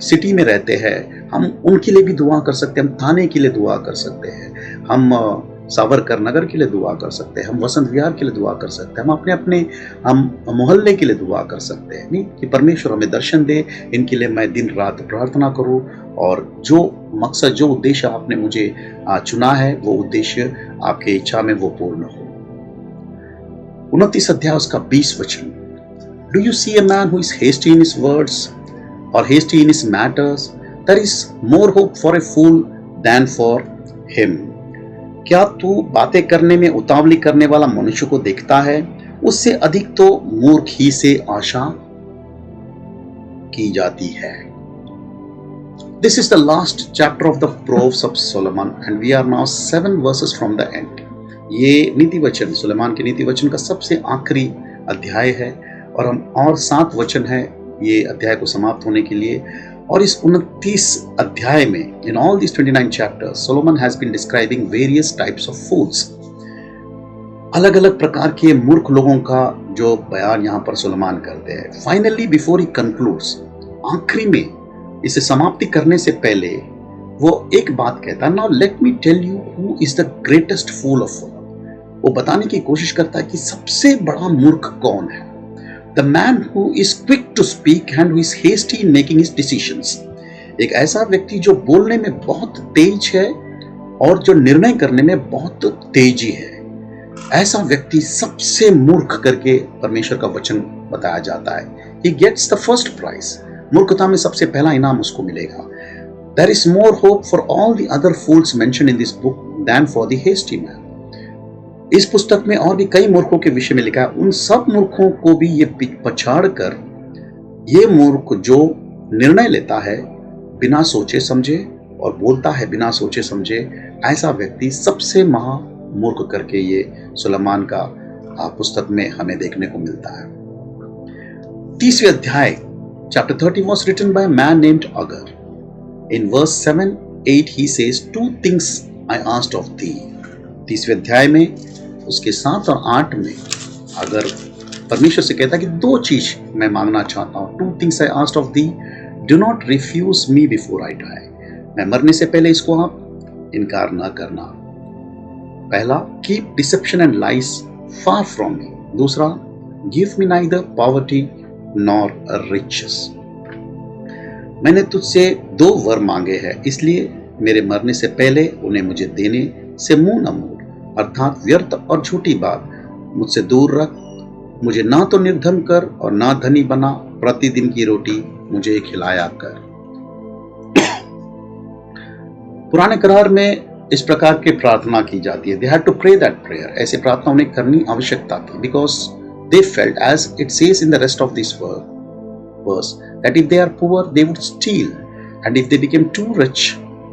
सिटी में रहते हैं, हम उनके लिए भी दुआ कर सकते हैं। हम थाने के लिए दुआ कर सकते हैं, हम सावरकर नगर के लिए दुआ कर सकते हैं, हम वसंत विहार के लिए दुआ कर सकते हैं, हम अपने हम मोहल्ले के लिए दुआ कर सकते हैं। नहीं कि परमेश्वर हमें दर्शन दे, इनके लिए मैं दिन रात प्रार्थना करूं और जो मकसद, जो उद्देश्य आपने मुझे चुना है, वो उद्देश्य आपके इच्छा में वो पूर्ण हो। 29 अध्याय उसका 20 वचन, Do you see a man who is hasty in his words or hasty in his matters? There is more hope for a fool than for him. क्या तू बातें करने में उतावली करने वाला मनुष्य को देखता है? उससे अधिक तो मूर्ख ही से आशा की जाती है। This is the last chapter of the Proverbs of Solomon and we are now 7 verses from the end. ये नीति वचन, सुलेमान के नीति वचन का सबसे आखिरी अध्याय है और हम और 7 वचन है ये अध्याय को समाप्त होने के लिए। और इस 29 अध्याय में, in all these 29 chapters, Solomon has been describing various types of fools. अलग अलग प्रकार के मूर्ख लोगों का जो बयान यहाँ पर सुलेमान करते हैं। Finally, before he concludes, आखिरी में इसे समाप्ति करने से पहले वो एक बात कहता है, Now let me tell you who is the greatest fool of all. वो बताने की कोशिश करता है कि सबसे बड़ा मूर्ख कौन है। The man who is quick to speak and who is hasty in making his decisions. एक ऐसा व्यक्ति जो बोलने में बहुत तेज है और जो निर्णय करने में बहुत तेजी है, ऐसा व्यक्ति सबसे मूर्ख करके परमेश्वर का वचन बताया जाता है। He gets the first prize. मूर्खता में सबसे पहला इनाम उसको मिलेगा। There is more hope for all the other fools mentioned in this book than for the hasty man. इस पुस्तक में और भी कई मूर्खों के विषय में लिखा है, उन सब मूर्खों को भी ये पछाड़ कर ये मूर्ख जो निर्णय लेता है बिना सोचे समझे और बोलता है बिना सोचे समझे, ऐसा व्यक्ति सबसे महामूर्ख करके ये सुलेमान का पुस्तक में हमें देखने को मिलता है। 30वें अध्याय chapter 30 was written by a man named Agar. In verse 7-8 he says, 2 things I asked of thee. 30वें अध्याय में उसके 7 और 8 में अगर परमेश्वर से कहता है कि 2 चीज मैं मांगना चाहता हूँ। 2 things I asked of thee, do not refuse me before I die. मैं मरने से पहले इसको आप इनकार ना करना। पहला, keep deception and lies far from me. दूसरा, give me neither poverty nor riches. मैंने तुझसे 2 वर मांगे हैं, इसलिए मेरे मरने से पहले उन्हें मुझे देने से मुंह न मोड़, अर्थात व्यर्थ और झूठी बात मुझसे दूर रख। मुझे ना तो निर्धन कर और ना धनी बना, प्रतिदिन की रोटी मुझे खिलाया कर। पुराने करार में इस प्रकार की प्रार्थना की जाती है। They had to pray that prayer. ऐसी प्रार्थना उन्हें करनी आवश्यकता थी, because they felt, as it says in the rest of this verse, that if they are poor, they would steal, and if they became too rich,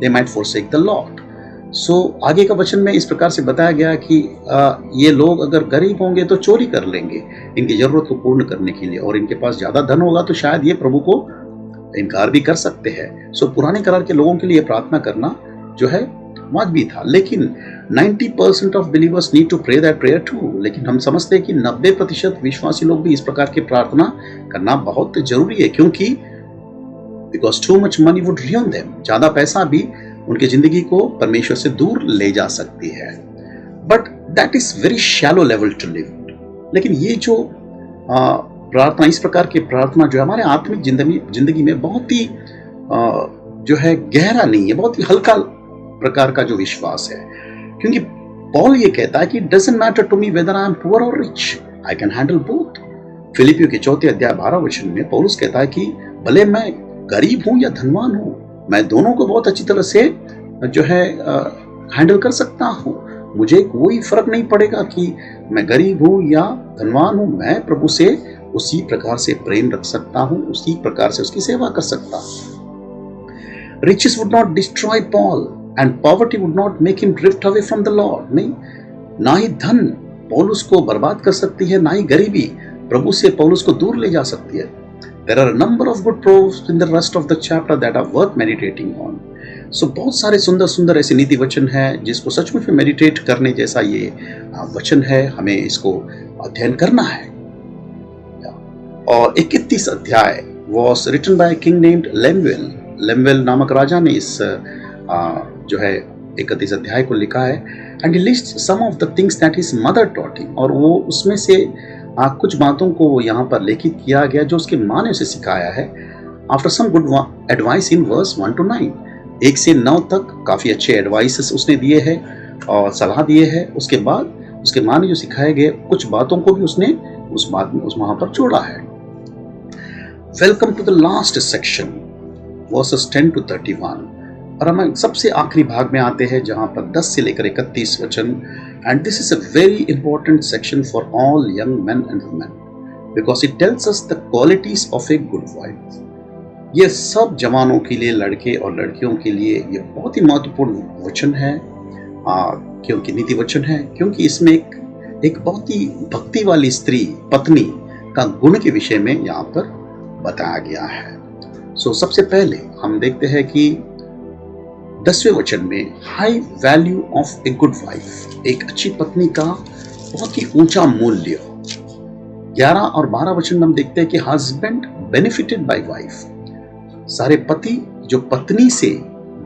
they might forsake the Lord. So आगे का वचन में इस प्रकार से बताया गया कि ये लोग अगर गरीब होंगे तो चोरी कर लेंगे इनकी जरूरत को पूर्ण करने के लिए, और इनके पास ज्यादा धन होगा तो शायद ये प्रभु को इनकार भी कर सकते हैं। सो पुराने करार के लोगों के लिए प्रार्थना करना जो है वाजिब था, लेकिन 90% of believers need to pray that prayer too. लेकिन हम समझते हैं कि 90% विश्वासी लोग भी इस प्रकार की प्रार्थना करना बहुत जरूरी है, क्योंकि because too much money would ruin them, ज्यादा पैसा भी उनकी जिंदगी को परमेश्वर से दूर ले जा सकती है। But that is very shallow level to live. लेकिन ये जो प्रार्थना, इस प्रकार की प्रार्थना जो हमारे आत्मिक जिंदगी में बहुत ही जो है गहरा नहीं है, बहुत ही हल्का प्रकार का जो विश्वास है। क्योंकि पॉल ये कहता है कि doesn't matter to me whether I am poor और rich, I can handle both. फिलिपियों के 4 अध्याय 12 वचन में पौलुस कहता है कि भले मैं गरीब हूं या धनवान हूं, मैं दोनों को बहुत अच्छी तरह से जो है हैंडल कर सकता हूं। मुझे कोई फर्क नहीं पड़ेगा कि मैं गरीब हूं या धनवान हूं, मैं प्रभु से उसी प्रकार से प्रेम रख सकता हूं, उसी प्रकार से उसकी सेवा कर सकता हूं। Riches would not destroy Paul and poverty would not make him drift away from the Lord. नहीं, ना ही धन पौलुस को बर्बाद कर सकती है, ना ही गरीबी प्रभु से पौलुस को दूर ले जा सकती है। There are a number of good proverbs in the rest of the chapter that are worth meditating on. So बहुत सारे सुंदर सुंदर ऐसे नीति वचन है जिसको सचमुच में मेडिटेट करने जैसा ये वचन है, हमें इसको अध्ययन करना है। और 31 अध्याय was written by a king named Lemuel. Lemuel नामक राजा ने इस जो है 31 अध्याय को लिखा है। And he list some of the things that his mother taught him, और वो उसमें से कुछ बातों को यहाँ पर लिखित किया गया जो उसकी माँ ने उसे सिखाया है। After some good advice in verse 1 to 9, 1 से 9 तक काफी अच्छे एडवाइसेस उसने दिए हैं और सलाह दिए हैं। उसके बाद उसके माँ ने जो सिखाए गए कुछ बातों को भी उसने उस वहां पर जोड़ा है। Welcome to the last section, verses 10 to 31, और हम सबसे आखिरी भाग में आते हैं जहां पर 10 से लेकर 31 वचन। And this is a very important section for all young main and women, because it tells us the qualities of a good wife. ये सब जवानों के लिए, लड़के और लड़कियों के लिए ये बहुत ही महत्वपूर्ण वचन है, क्योंकि नीति वचन है, क्योंकि इसमें एक बहुत ही भक्ति वाली स्त्री, पत्नी का गुण के विषय में यहाँ पर बताया गया है। सो सबसे पहले हम देखते हैं कि 10वें वचन में high value of a good wife, एक अच्छी पत्नी का बहुत ही ऊंचा मूल्य। 11 और 12 वचन में हम देखते हैं कि हस्बैंड बेनिफिटेड बाय वाइफ, सारे पति जो पत्नी से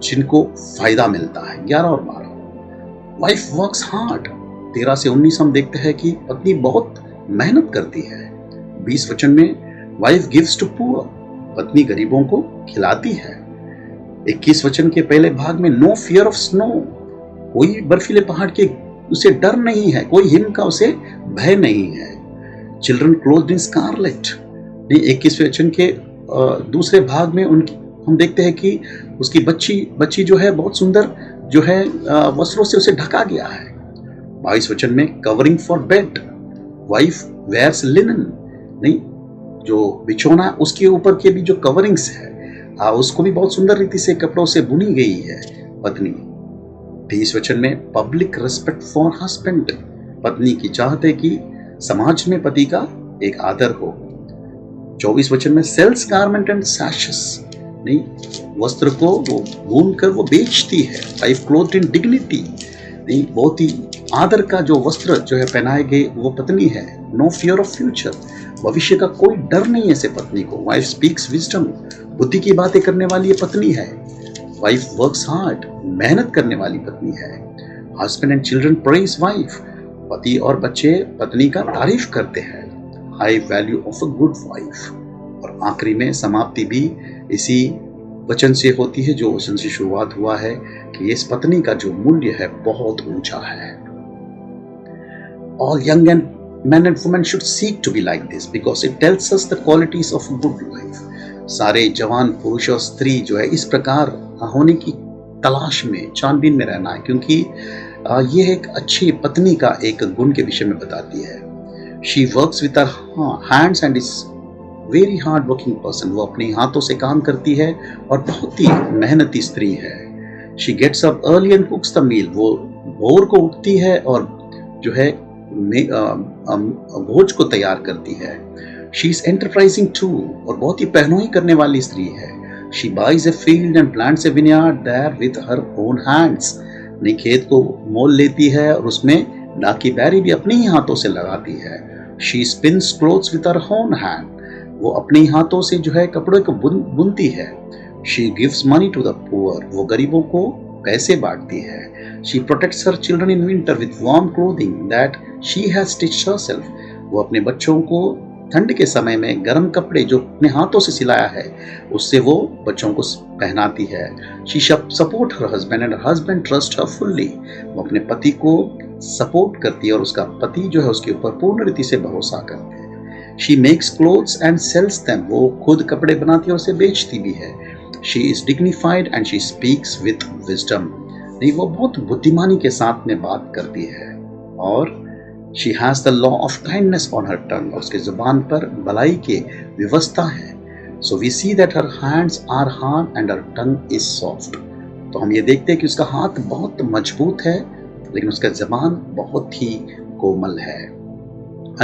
जिनको फायदा मिलता है। 11 और 12 वाइफ वर्क्स हार्ड। 13 से 19 हम देखते हैं कि पत्नी बहुत मेहनत करती है। 20 वचन में वाइफ गिव्स टू पुअर, पत्नी गरीबों को खिलाती है। 21 वचन के पहले भाग में नो फियर ऑफ स्नो, कोई बर्फीले पहाड़ के उसे डर नहीं है, कोई हिम का उसे भय नहीं है। चिल्ड्रन क्लोथ्ड इन स्कारलेट, 21वें वचन के दूसरे भाग में हम देखते हैं कि उसकी बच्ची जो है बहुत सुंदर जो है वस्त्रों से उसे ढका गया है। 22 वचन में covering for bed, wife wears linen, नहीं जो बिछोना उसके ऊपर के भी जो कवरिंग्स है उसको भी बहुत सुंदर रीति से कपड़ों से बुनी गई है पत्नी। 30 वचन में पब्लिक रिस्पेक्ट फॉर हस्बैंड, पत्नी की चाहत है कि समाज में पति का एक आदर हो। 24 वचन में सेल्स गारमेंट एंड सैशेस, नहीं, वस्त्र को वो बुन कर वो बेचती है। वाइफ क्लोथ्ड इन डिग्निटी, नहीं, बहुत ही आदर का जो वस्त्र जो है पहनाए गए वो पत्नी है। नो फियर ऑफ फ्यूचर, भविष्य का कोई डर नहीं है ऐसे पत्नी को। वाइफ स्पीक्स विजडम, बुद्धि की बातें करने वाली ये पत्नी है। वाइफ वर्क्स हार्ड, मेहनत करने वाली पत्नी है। Husband and children praise wife, पति और बच्चे पत्नी का तारीफ करते हैं। High value of a good wife. और आखिरी में समाप्ति भी इसी वचन से होती है जो वचन से शुरुआत हुआ है कि इस पत्नी का जो मूल्य है बहुत ऊंचा है। All young and men and women should seek to be like this because it tells us the qualities of a good life. सारे जवान पुरुष और स्त्री जो है इस प्रकार होने की तलाश में, छानबीन में रहना है, क्योंकि ये एक अच्छी पत्नी का एक गुण के विषय में बताती है। She works with her hands and is very hard working person, वो अपने हाथों से काम करती है और बहुत ही मेहनती स्त्री है। She gets up early and cooks the meal, वो भोर को उठती है और जो है भोज को तैयार करती है। शी इज एंटरप्राइजिंग टू, और बहुत ही पहनोई करने वाली स्त्री है। She buys a field and plants a vineyard there with her own hands, अपने खेत को मोल लेती है और उसमें डाकी बैरी भी अपने ही हाथों से लगाती है। She spins clothes with her own hand, वो अपने हाथों से जो है कपड़े को बुनती है। She gives money to the poor, वो गरीबों को पैसे बांटती है। She protects her children in winter with warm clothing that she has stitched herself, वो अपने बच्चों को ठंड के समय में गर्म कपड़े जो अपने हाथों से सिलाया है उससे वो बच्चों को पहनाती है। She support her husband and husband trust her fully, वो अपने पति को सपोर्ट करती है और उसका पति जो है उसके ऊपर पूर्ण रीति से भरोसा करते हैं। She makes clothes and sells them, वो खुद कपड़े बनाती है और उसे बेचती भी है। She is dignified and she speaks with wisdom, नहीं, वो बहुत बुद्धिमानी के साथ में बात करती है। और she has the law of kindness on her tongue, और उसके जुबान पर भलाई के व्यवस्था है। So we see that her hands are hard and her tongue is soft, तो हम ये देखते हैं कि उसका हाथ बहुत मजबूत है लेकिन उसका जुबान बहुत ही कोमल है।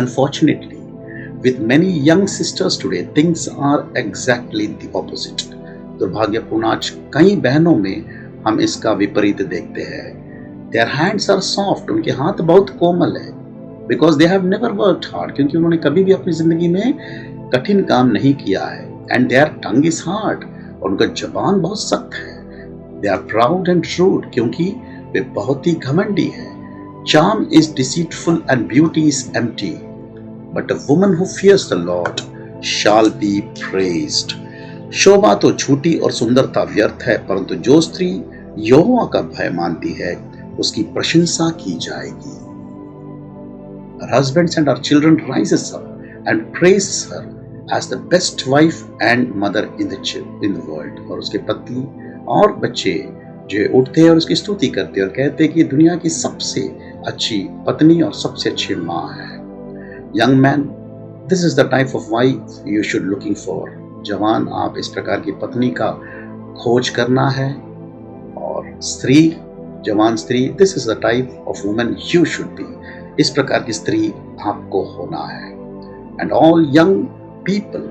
Unfortunately, with many young sisters today, things are exactly the opposite. दुर्भाग्यपूर्ण आज कई बहनों में हम इसका विपरीत देखते हैं। Their hands are soft, उनके हाथ बहुत कोमल है, because they have never worked hard, क्योंकि उन्होंने कभी भी अपनी जिंदगी में कठिन काम नहीं किया है। And their tongue is hard, और उनका जुबान बहुत सख्त है। They are proud and rude, क्योंकि वे बहुत ही घमंडी हैं। Charm is deceitful and beauty is empty, but a woman who fears the Lord shall be praised. शोभा तो झूठी और सुंदरता व्यर्थ है, परंतु जो स्त्री यहोवा का भय मानती है उसकी प्रशंसा की जाएगी। Her husbands and her children rises up and praises her as the best wife and mother in the world. और उसके पति और बच्चे जो उठते हैं और उसकी स्तुति करते हैं और कहते हैं कि दुनिया की सबसे अच्छी पत्नी और सबसे अच्छी माँ है। Young man, this is the type of wife you should looking for. जवान, आप इस प्रकार की पत्नी का खोज करना है। और स्त्री, जवान स्त्री, this is the type of woman you should be. इस प्रकार की स्त्री आपको होना है। And all young people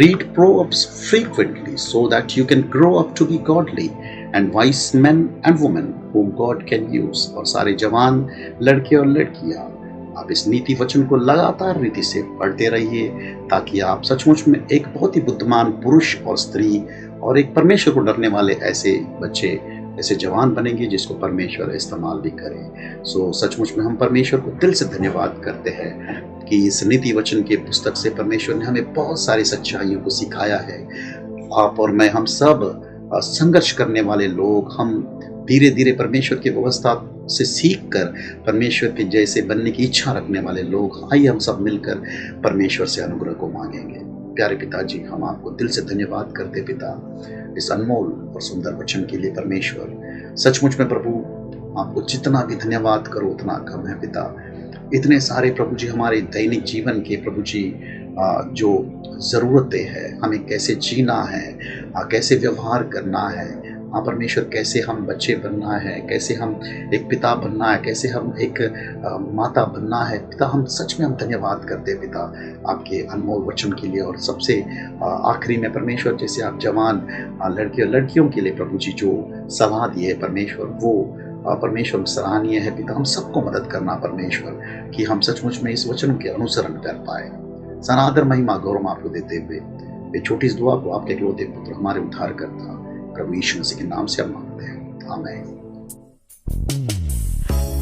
read Proverbs frequently so that you can grow up to be godly and wise men and women whom God can use. और सारे जवान लड़के और लड़कियां, आप इस नीति वचन को लगातार रीति से पढ़ते रहिए ताकि आप सचमुच में एक बहुत ही बुद्धिमान पुरुष और स्त्री और एक परमेश्वर को डरने वाले ऐसे बच्चे, ऐसे जवान बनेंगे जिसको परमेश्वर इस्तेमाल भी करे। सो सचमुच में हम परमेश्वर को दिल से धन्यवाद करते हैं कि इस नीति वचन के पुस्तक से परमेश्वर ने हमें बहुत सारी सच्चाइयों को सिखाया है। आप और मैं, हम सब संघर्ष करने वाले लोग, हम धीरे धीरे परमेश्वर की व्यवस्था से सीखकर परमेश्वर के जैसे बनने की इच्छा रखने वाले लोग, आइए हम सब मिलकर परमेश्वर से अनुग्रह को मांगेंगे। प्यारे पिताजी, हम आपको दिल से धन्यवाद करते पिता इस अनमोल और सुंदर वचन के लिए। परमेश्वर, सचमुच में प्रभु, आपको जितना भी धन्यवाद करो उतना कम है पिता। इतने सारे प्रभु जी हमारे दैनिक जीवन के प्रभु जी जो ज़रूरतें हैं, हमें कैसे जीना है, कैसे व्यवहार करना है, परमेश्वर कैसे हम बच्चे बनना है, कैसे हम एक पिता बनना है, कैसे हम एक माता बनना है। पिता, हम सच में हम धन्यवाद करते हैं पिता, आपके अनमोल वचन के लिए। और सबसे आखिरी में परमेश्वर, जैसे आप जवान लड़के और लड़कियों के लिए प्रभु जी जो सलाह दी है परमेश्वर, वो परमेश्वर सराहनीय है पिता। हम सबको मदद करना परमेश्वर, कि हम सचमुच में इस वचन के अनुसरण कर पाए। सनादर महिमा गौरव आपको देते हुए ये छोटी सी दुआ को आपके इकलौते पुत्र हमारे उद्धार करता प्रभु यीशु मसीह के नाम से हम मांगते हैं, आमीन।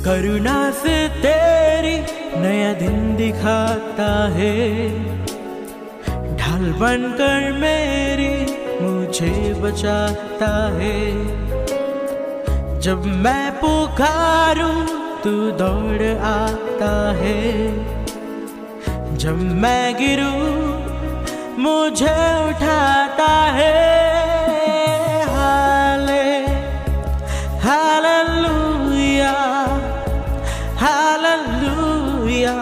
करुणा से तेरी नया दिन दिखाता है, ढाल बनकर मेरी मुझे बचाता है। जब मैं पुकारूं तू दौड़ आता है, जब मैं गिरूं मुझे उठाता है। Hallelujah, hallelujah.